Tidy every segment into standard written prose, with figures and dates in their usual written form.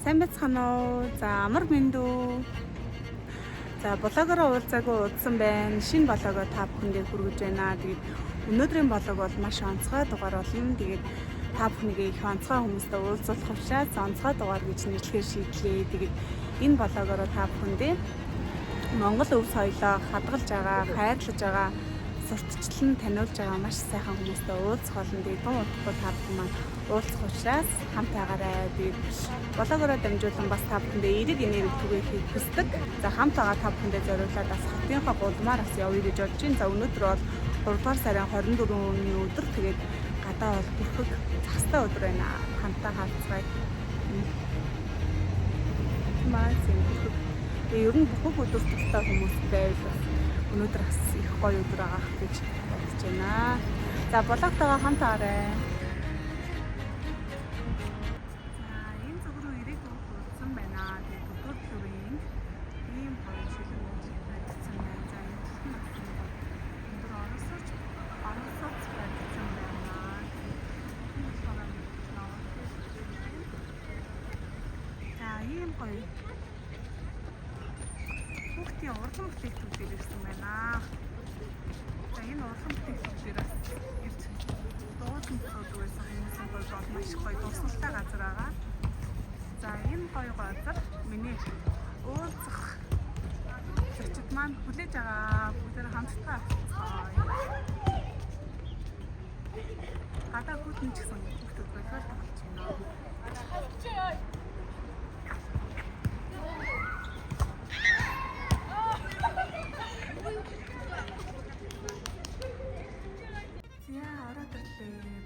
Сайн байцгаана уу? За амар мэндүү. За блогороо уулзаагүй удсан байна. Шинэ блогоо та бүхэндээ хүргэж байна. Тэгээд өнөөдрийн блог бол маш онцгой дугаар болно. Тэгээд та бүхнийг их онцгой хүмүүстэй уулзуулах учраас онцгой дугаар гэж нэрлэхээр шийдлээ. Тэгээд энэ блогороо та бүхэндээ Монгол өв соёлоо хадгалж байгаа, хайрлаж байгаа, сурталчлан таниулж байгаа маш сайхан хүмүүстэй уулзах болно. Тэгээд тун удахгүй та бүхэн маань уулзах учраас хамтаагаарай. Тэгээд блогороо дамжуулан бас та бүхэндээ эерэг энерги түгээхийг хүсдэг. За хамт байгаа та бүхэндээ зориулаад бас хотынхоо гулмаар бас явъя гэж бодож байна. За өнөөдөр бол 3 дугаар сарын 24-ний өдөр. Тэгээд гадаа бол бүрхэг цастай өдөр байна. Хамтаа хавцгаая. Ер нь бүх өдөр тустай хүмүүс байвал өнөөдөр бас их гоё өдөр агаах гэж бодож байна. За блогтойгоо хамт аваарай. За энэ зөв рүү ирээд үргэлжлэн байна. Тэгээд өдөр төрийн ийм гоё шилэн байсан байна. За энэ өндөр оросооч байсан байна. За ийм гоё хүүхдийн урлан бүтээгдэхүүнээр ирсэн байна. За энэ урлан бүтээгдэхүүнээс ирж дуусан зүйлсэн хүмүүсийн бол маш гоё дурсгалтай газар байгаа. За энэ гоё газар миний уулзах зочид маань хүлээж байгаа. Бүгдээр хамтдаа авцгаая. Гадаа хүүтэн ч гэсэн хүүхдүүд болоод болж байна.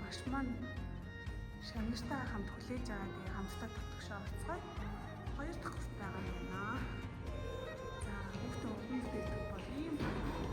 Багш маань шагнартайгаа хамт хүлээж байгаа. Тэгээ хамтдаа татгшаа олцгой. 2 дахь хүрт байгаа юм байна. За хүүхдээ уран бүтээлд бол ийм гоё төв.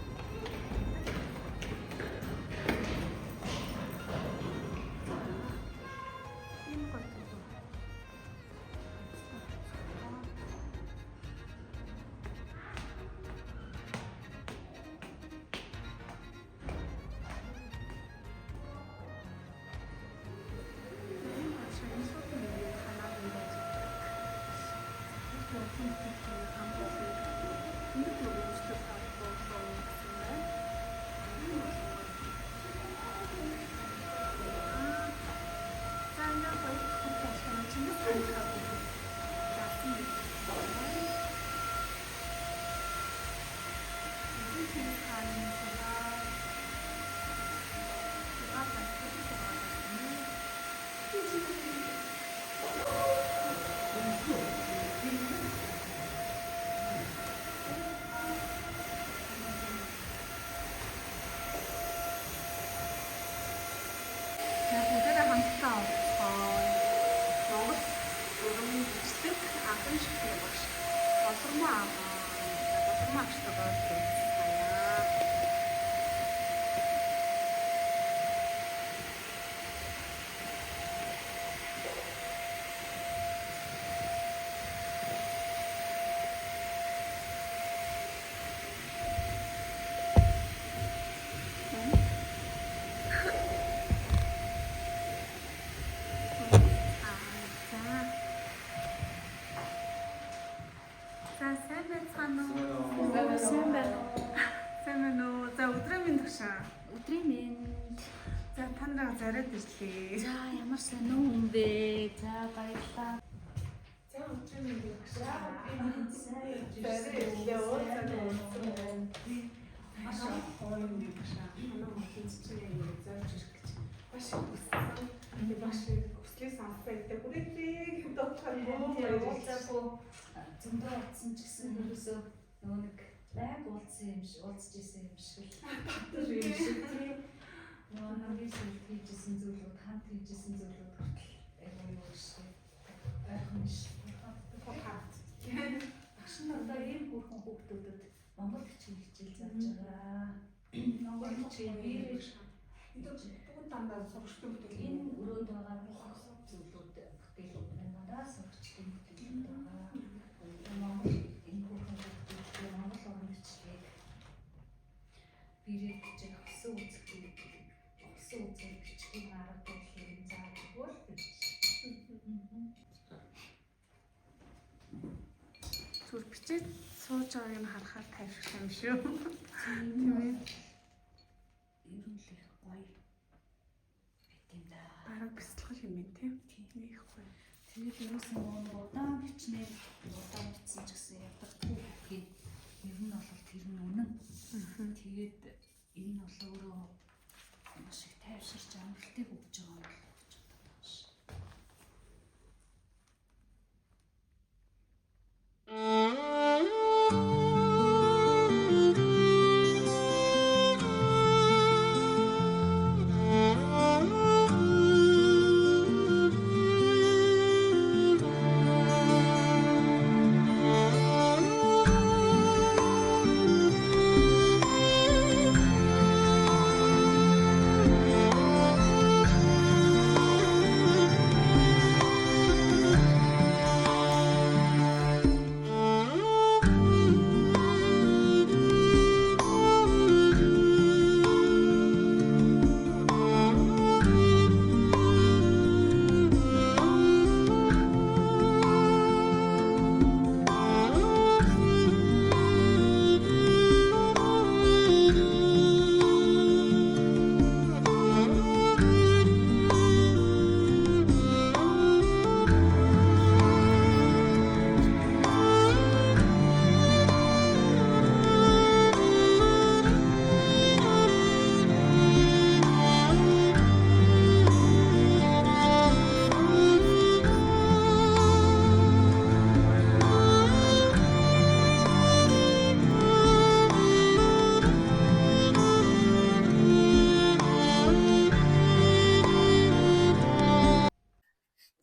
Бүгдээрээ хамтдаа олцгой. Монгол уран бичдэг анхан шигтэй багш. Болормоо агштай байна. Сайн байна уу? За өдрийн минь тагшаа. Өдрийн минь. За та нараа зараад ирлээ. За ямар сайн уу юм бэ? За баярлалаа. За өдрийн минь тагшаа. Сайн Зараад ирлээ. Маш гоё юм тагшаа. Манай мэдээчээ зорж ирэх гэж. Маш хүссэн. Би маш хүслээ сонссон гэдэг. Хүрээлээ доотхоо уулзаагүй зөндөө утсан ч гэсэн ерөөсөө нөгөө нэг байг уулзсан юм шиг уулзж исэн юм шиг л нөгөө хамгийн сүүлд хийжсэн зүйлүүд хамт хийжсэн зүйлүүд хүртэл айгүй юу шиг айхан шиг багш нар одоо ийм бүрхэн хүүхдүүдэд монгол хичээл зааж байгаа. Монгол хичээл бүгд дандаа сурагчтай бүтээл энэ өрөөнд байгаа зүйлүүд бүтээл надаа сурагчтай бүтээл байгаа. Монгол энэ бүрхэн хүүхдүүдтэй монгол уран бичлэгийг бирээд гэж хөсөн үзэхийг бичлэгийг арга барилыг зааж өгвөл гэж. Ажлыг сууж байгааг нь харахаар тайвшрах юм шүү. Тийм ээ. Ер нь л их гоё байт юм да. Бараг бяцлах юм байна тийм. Их гоё. Тэгээд ерөөсөн нөгөө удаан бичнээр удаан бичсэн ч гэсэн ядагдгүй гэх ер нь бол тэр нь үнэн. Тэгээд энэ бол өөрөө маш их тайвширч амралтыг өгч байгаа юм бол гэж боддог ш.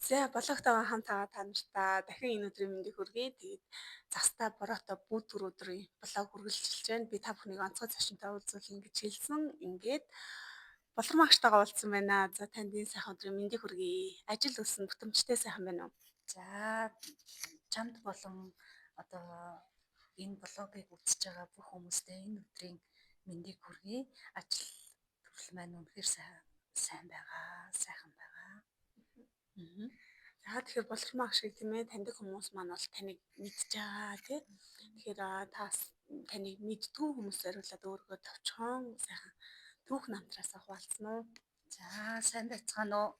За болгоотойгоо хамт байгаа та нартай дахин энэ өдрийн мэндийг хүргэе. Тэгээд застаа бороотой бүдгэр өдрийн блог үргэлжилж байна. Би та бүхнийг онцгой зочинтой уулзуулна гэж хэлсэн. Ингээд болормагчтайгаа уулзсан байна. За танд энэ сайхан өдрийн мэндийг хүргэе. Ажил үйлсэн бүтэмжтэй сайхан байна уу? За чамд болон одоо энэ блогийг үзэж байгаа бүх хүмүүстээ энэ өдрийн мэндийг хүргэе. Ажил төрөл маань үнэхээр сайн байгаа, сайхан байгаа. За тэгэхээр болормаг шиг тийм ээ таньдаг хүмүүс маань бол таныг мэдж байгаа тий. Тэгэхээр таныг мэддгүй хүмүүс зориулаад өөрийгөө товчхон сайхан түүх намтраас хуваалцсан уу? За сайн байцгаана уу?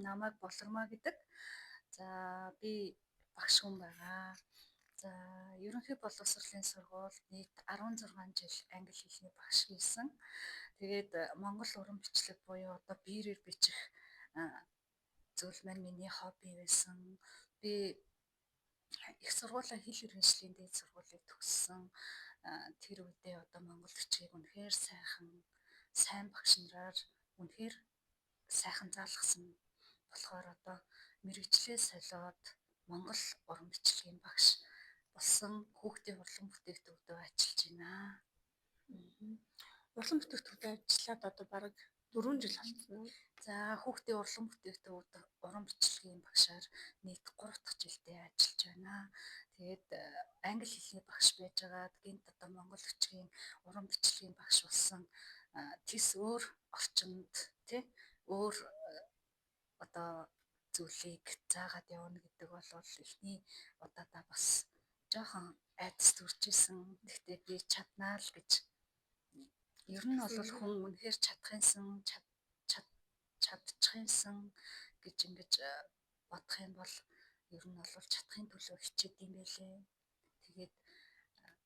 Намайг Болормаа гэдэг. За би багш хүн байгаа. За ерөнхий боловсролын сургуульд нийт 16 жил англи хэлний багш хийсэн. Тэгээд Монгол уран бичлэг буюу одоо биерээр бичих зүйл маань миний хобби байсан. Би их сургуулийн хэл хэрэгслийн дээд сургуулийг төгссөн. Тэр үедээ одоо монгол бичгийг үнэхээр сайн багш нараар үнэхээр сайхан заалгасан болохоор одоо мэргэжлээ солиод монгол уран бичлэгийн багш болсон хүүхдийн урлан бүтээгдэхүүнтэй ажиллаж байна. Урлан бүтээгдэхүүнтэй ажиллаад одоо бараг 4 жил болсон уу? За хүүхдийн урлан бүтээгдэхүүн уран бичлэгийн багшаар нийт 3 дахь жилдээ ажиллаж байна. Тэгээд англи хэлний багш байж байгаа. Гэнт одоо монгол бичгийн уран бичлэгийн багш болсон. Тис өөр орчинд тий өөр одоо зүйлийг заагаад явна гэдэг бол эхний удаадаа бас жоохон айдас төрж исэн. Гэхдээ би чаднаа л гэж. Ер нь бол хүн үнэхээр чадахынсан чадчихсан гэж ингэж бодох юм бол ер нь бол чадахын төлөө хичээд юм байлээ. Тэгээд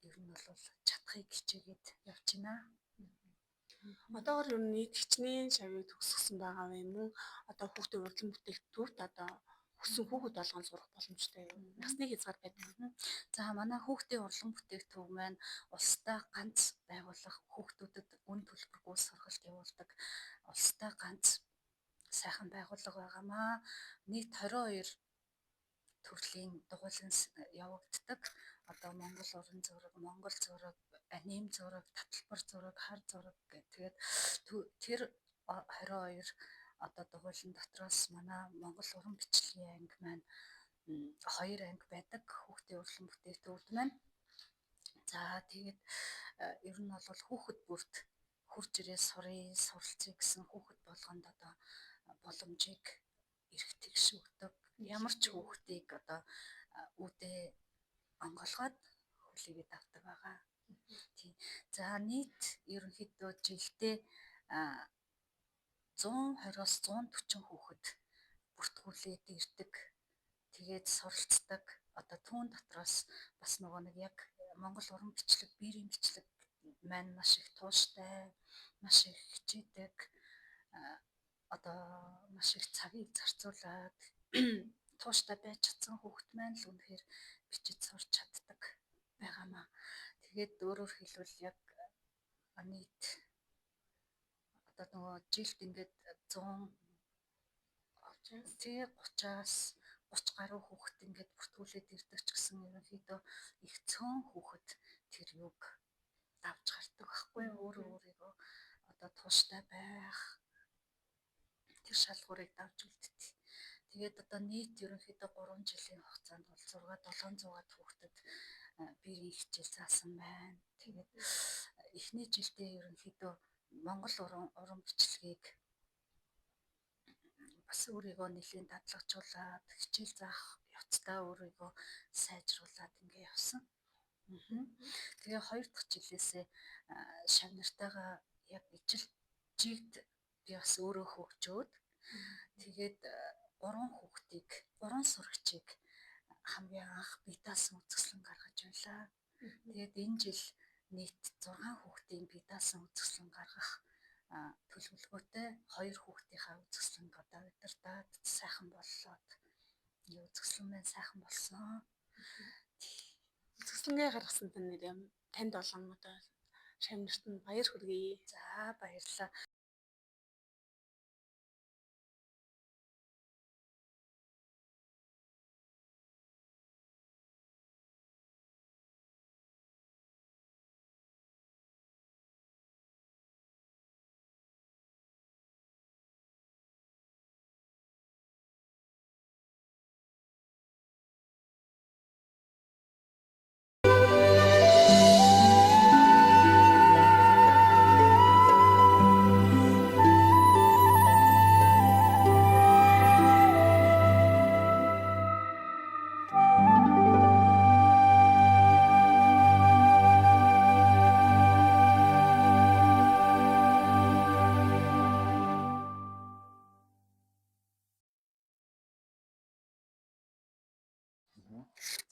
ер нь бол чадахыг хичээгээд явж байна. Одоогор ер нь нийт хичнээн шавьыг төгсгсөн байгаа юм уу? Одоо хүүхдийн урлан бүтээгдэхүүнт одоо хүссэн хүүхэд болгон сурах боломжтой юу? Насны хязгаар байдаг. За манай хүүхдийн урлан бүтээгдэхүүн маань улстай ганц байгуулах хүүхдүүдэд үн төлбөргүй сургалт явуулдаг улстай ганц сайхан байгууллага байгаамаа. Нийт 22 төрлийн дугуйлан явагддаг. Одоо монгол уран зураг, монгол зураг, аним зураг, таталбар зураг, хар зураг гэх тэгээд тэр 22 одоо дугуйлан дотроос манай монгол уран бичлэгийн анги маань 2 анги байдаг. Хүүхдийн урлан бүтээгдэхүүн маань. За тэгээд ер нь бол хүүхэд бүрт хурж ирээ суралцъя гэсэн хүүхэд болгонд одоо боломжийг эрх тэгш өгдөг. Ямар ч хүүхдийг одоо үүдээ онгоолгоод публигэд авдаг байгаа. Тийм. За нийт ерөнхийдөө жилдээ 120-оос 140 хүүхэд бүртгүүлээд ирдэг. Тэгээд суралцдаг. Одоо түүн дотроос бас нөгөө нэг яг Монгол уран бичлэг, биерийн бичлэг маань маш их тууштай, маш их хичээдэг. Одоо маш их цагийг зарцуулаад тууштай байж чадсан хүүхэд маань л үнэхээр бичиж сурч чаддаг байгаамаа. Тэгээд өөрөөр хэлбэл яг нийт одоо нөгөө жилд ингээд 30-аас 30 гаруй хүүхэд ингээд бүртгүүлээд ирдэг ч гэсэн ерөнхийдөө их цөөн хүүхэд тэр юг давж гардаг байхгүй өөрийгөө одоо тууштай байх тэр шалгуурыг давж үлддэг. Тэгээд одоо нийт ерөнхийдөө 3 жилийн хугацаанд бол 600-700 хүүхдэд биерийн хичээл заасан байна. Тэгээд эхний жилдээ ерөнхийдөө Монгол уран бичлэгийг бас өөрийгөө нэлийн дадлагжуулаад хичээл заах явцдаа өөрийгөө сайжруулад ингээ явсан. Тэгээ 2 дахь жилээсээ шав нартайгаа яг ижил жигд би бас өөрөө хөгжөөд тэгээд 3 сурагчийг хамгийн анх бие даасан үзэсгэлэн гаргаж байлаа. Тэгээд энэ жил нийт 6 хүүхдийн бие даасан үзэсгэлэн гаргах төлөвлөгөөтэй 2 хүүхдийнхаа үзэсгэлэн одоо удирдаад сайхан боллоо. Үзэсгэлэн маань сайхан болсон. Үзэсгэлэнгээ гаргасан танд болон одоо шав нарт нь баяр хүргэе. За баярлалаа.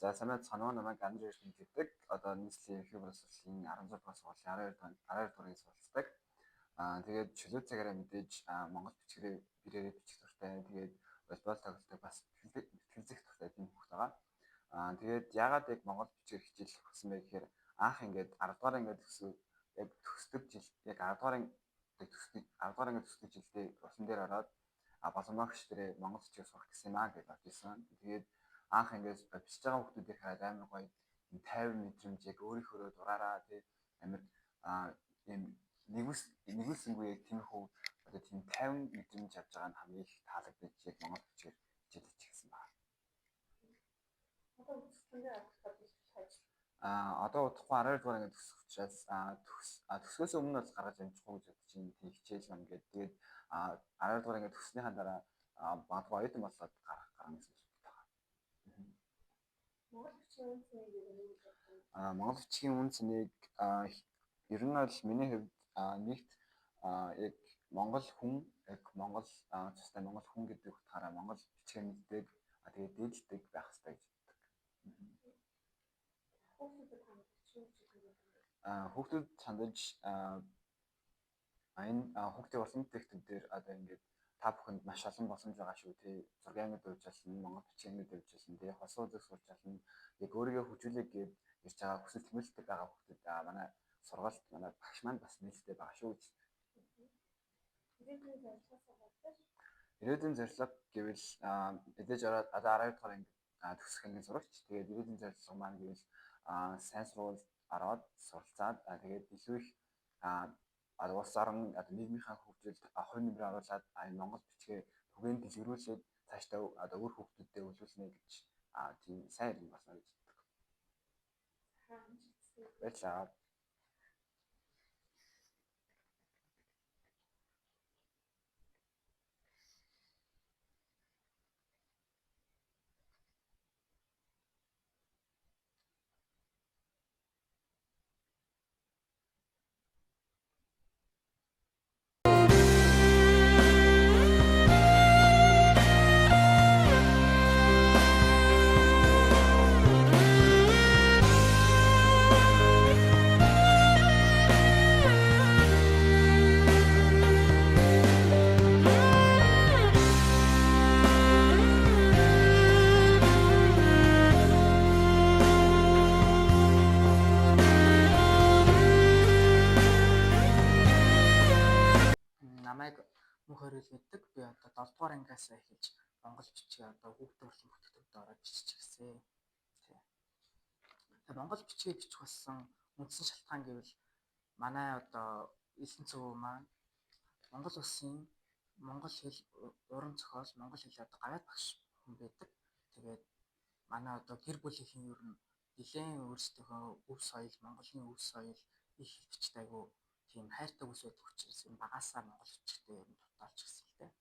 За санаад санаа намайг Андрей гэдэг одоо нийслэлийн ерхий боловсролын 16 дугаар сургуулийн 12 дуурайг суралцдаг. Тэгээд чөлөө цагаараа мэдээж Монгол бичгэрээ бирээрээ бичих дуртай. Тэгээд волейбол тоглолтыг бас бэлтгэх дуртай тийм хүүхэд байгаа. Тэгээд яагаад яг Монгол бичгээр хичээл өгсөн бэ гэхээр анх ингээд 10 дугаар ангид яг төсдөг жил яг 10 дугаар ангид төсдөг жилдээ усан дээр ороод боломогч дээрээ Монгол бичгээр сурах гэсэн юм гэж бодож ирсэн. Тэгээд анх ингээд бичиж байгаа хүмүүсийг хараад амар гоё 50 мэдрэмж яг өөрийнхөө дураараа тий амар юм нэгүсэнгүй яг тиймэрхүү одоо тийм 50 мэдрэмж авч байгаа нь хамгийн их таалагдаж яг Монгол бичгээр хичээл хийчихсэн байна. Одоо удахгүй 12 дугаар ингээд төгсөх учраас төгсгөөс өмнө бол гаргаж амжихгүй гэж бодож байна. Тийм хичээл юм гээд тэгээд 12 дугаар ингээд төгснөхийн дараа бадгаа оюутан болоод гарах гэсэн үг байна. Монгол бичгийн үн цэнийг ер нь бол миний хувьд нэгт яг Монгол хүн яг Монгол цустай Монгол хүн гэдэг утгаараа Монгол бичгээр мэддэг тэгээд дээдэлдэг байх хэрэгтэй гэж боддог. Хүүхдүүд сандаж энэ хүүхдийн уран бүтээгдэхүүн дээр одоо ингээд та бүхэнд маш олон боломж байгаа шүү тий. Зургийн ангид явж болно, Монгол бичгийн ангид явж болно, тий. Хос үзэг сурч болно. Яг өөрийгөө хөгжүүлэх гээд ирж байгаа хүсэл тэмүүлэлтэй байгаа хүүхдүүд манай сургалт манай багш маань бас нээлттэй байгаа шүү гэж. Ирээдүйн зорилго гэвэл мэдээж ороод одоо 12 дугаар анги төгсөх ангийн сурагч. Тэгээд ирээдүйн зорилго маань гэвэл сайн сургууль ороод суралцаад тэгээд илүү их улс орон нийгмийнхаа хөгжилд хувь нэмрээ оруулаад Монгол бичгээ түгээн дэлгэрүүлээд цаашдаа одоо өөр хүүхдүүдэд өвлүүлнэ гэж тийм сайн юм болно гэж боддог. Баярлалаа. намайг мөнх хорил гэдэг. Би одоо 7 дугаар ангиас эхэлж монгол бичгээ одоо хүүхдийн урлан бүтээгдэхүүнтэй ороод бичиж гисэн. Тий. Тэгээ монгол бичгээ бичих болсон үндсэн шалтгаан гэвэл манай одоо элсэн цэвүү маань Монгол улсын монгол хэл уран зохиол монгол хэлээ одоо гавьяа багш хүн байдаг. Тэгээд манай одоо гэр бүлийнхэн ер нь нэлээд өөрсдийнхөө өв соёл, Монголын өв соёл их бичдэг айгу тийм хайртай үс байдаг учраас юм багасаа монгол бичгтээ ер нь дутаалж гисэн л дээ.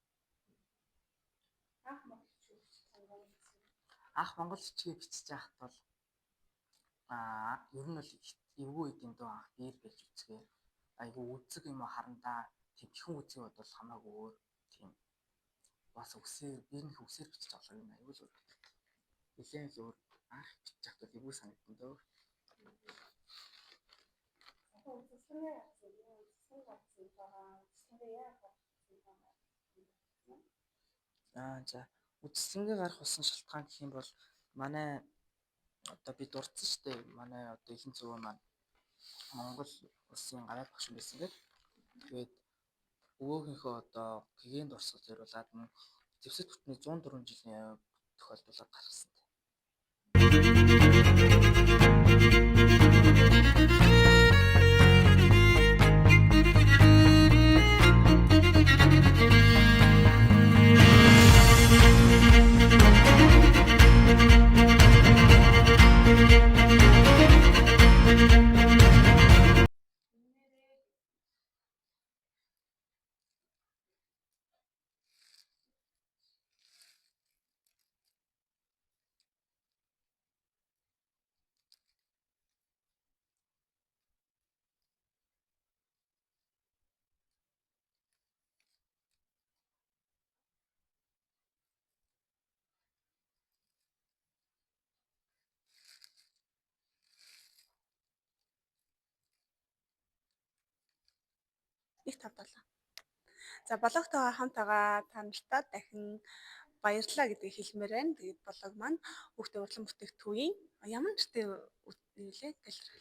Анх монгол бичгээ бичиж байхад бол ер нь бол эвгүй үеийн дөө анх биер бэлж үзгээр айгу үзэг юм уу харандаа тэмхэн үзэг бодвол хамаагүй өөр тийм бас үсээр биернийх үсээр бичиж авах юм айгу л өөр. Нэлээд л өөр анх бичиж байхад эвгүй санагдсан дөө. За үдслэнгээ гарах болсон шалтгаан гэх юм бол манай одоо би дурдсан шүү дээ. Манай одоо элсэн цэвүү маань Монгол улсын гавьяа багш байсан гэдэг. Тэгээд өвөөгийнхөө одоо гэгээн дурсгал зориулаад зэвсэг бүтний 104 жилийн тохиолдуулаад гаргасан. Их тавталаа. За блогтойгоо хамт байгаа та нартай дахин баярлалаа гэдгийг хэлмээр байна. Тэгээд блог маань хүүхдийн урлан бүтээгдэхүүн ямар нэртэй нэлээ галерей.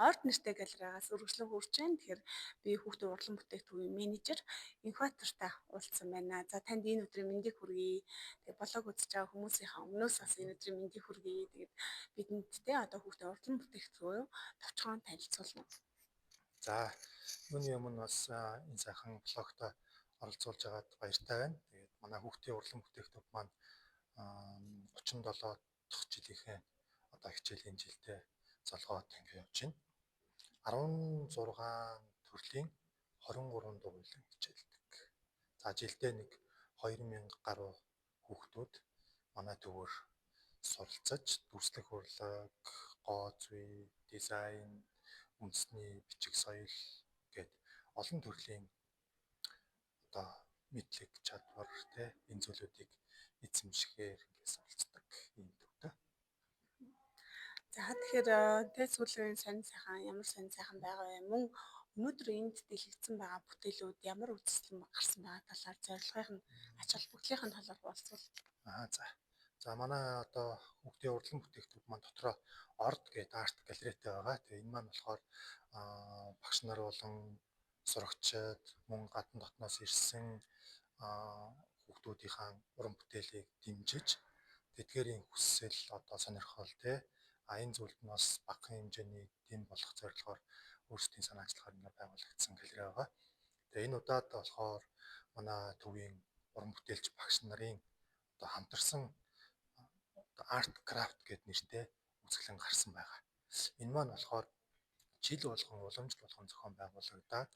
Орд нэртэй галерейгаас үргэлжлэн хурж байна. Тэгэхээр би хүүхдийн урлан бүтээгдэхүүн менежер Инкватортай уулзсан байна. За танд энэ өдрийн мэндийг хүргэе. Тэгээд блог үзэж байгаа хүмүүсийнхаа өмнөөс бас энэ өдрийн мэндийг хүргэе. Тэгээд бидэнд те одоо хүүхдийн урлан бүтээгдэхүүн товчхон танилцуулна. За юуны өмнө бас энэ сайхан блогт оролцуулж байгаад баяртай байна. Тэгээд манай хүүхдийн урлан бүтээгдэхүүн маань 37 дахь жилийнхээ одоо хичээлийн жилдээ залгоод ингэ явж байна. 16 төрлийн 23 дугуйлан хичээлдэг. За жилдээ нэг 2000 гаруй хүүхдүүд манай төвөөр суралцаж дүрслэх урлаг, гоо зүй, дизайн, үндэсний бичиг соёл гээд олон төрлийн одоо мэдлэг чадвар энэ зүйлүүдийг эзэмшихээр ингээс оролцдог юм төвтэй. За тэгэхээр тэ сүүлийн сонин сайхан ямар сонин сайхан байгаа вэ? Мөн өнөөдөр энд дэлгэцсэн байгаа бүтээлүүд ямар үзэсгэлэн гарсан байгаа талаар зорилгын нь ач холбогдлын талаар болцвол. За манай одоо хүүхдийн урлан бүтээгдэхүүн маань дотроо орд гээд арт галерейтэй байгаа. Тэгээ энэ маань болохоор багш нар болон сурагчид мөн гадна дотноос ирсэн хүүхдүүдийнхээ уран бүтээлийг дэмжиж тэдгээрийн хүсэл одоо сонирхол энэ зүйлд нь бас бага хэмжээний дэм болох зорилгоор өөрсдийн санаачлагаар ингэ байгуулагдсан галерей байгаа. Тэгээ энэ удаад болохоор манай төвийн уран бүтээлч багш нарын одоо хамтарсан арт крафт гэдэг нэртэй үзэсгэлэн гарсан байгаа. Энэ маань болохоор жил болгон уламжлал болгон зохион байгуулагдаад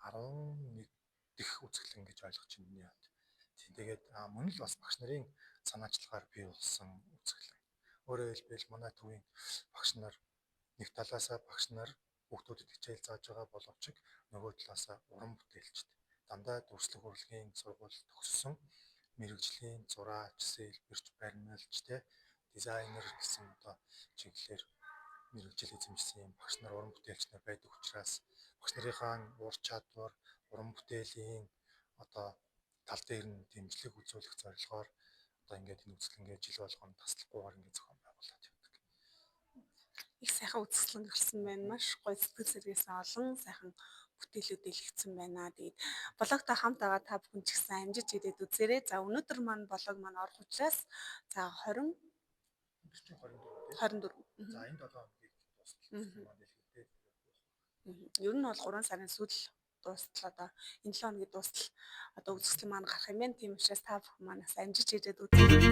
11 дэх үзэсгэлэн гэж ойлгож байна миний хувьд. Тэгээд мөн л бас багш нарын санаачлагаар бий болсон үзэсгэлэн. Өөрөөр хэлбэл манай төвийн багш нар нэг талаасаа багш нар хүүхдүүдэд хичээл зааж байгаа боловч нөгөө талаасаа уран бүтээлчд дандаа дүрслэх урлагийн сургууль төгссөн мэрэгжлийн зураач, сэлбэрч, баримлалч дизайнер гэсэн одоо чиглэлээр мэрэгжил эзэмшсэн юм багш нар уран бүтээлч нар байдаг учраас багш нарынхаа ур чадвар, уран бүтээлийн одоо тал дээр нь дэмжлэг үзүүлэх зорилгоор одоо ингээд энэ үзэсгэлэнгээ жил болгоно таслахгүйгээр ингээд зохион байгуулад явдаг. Их сайхан үзэсгэлэн гарсан байна. Маш гоё сэтгэл сэргээсэн олон сайхан бүтээлүүд илгэсэн байна. Тэгээд блогтой хамт байгаа та бүхэн ч гэсэн амжиж ирээд үзээрэй. За өнөөдөр маань блог маань орох учраас за 20 24. За энэ 7 хоногийг дуустал маань дэлгэдэг. Ер нь бол 3 сарын сүүл дуустал одоо энэ 7 хоногийн дуустал одоо үзэсгэлэн маань гарах юм байна. Тийм учраас та бүхэн манаас амжиж ирээд үзээрэй.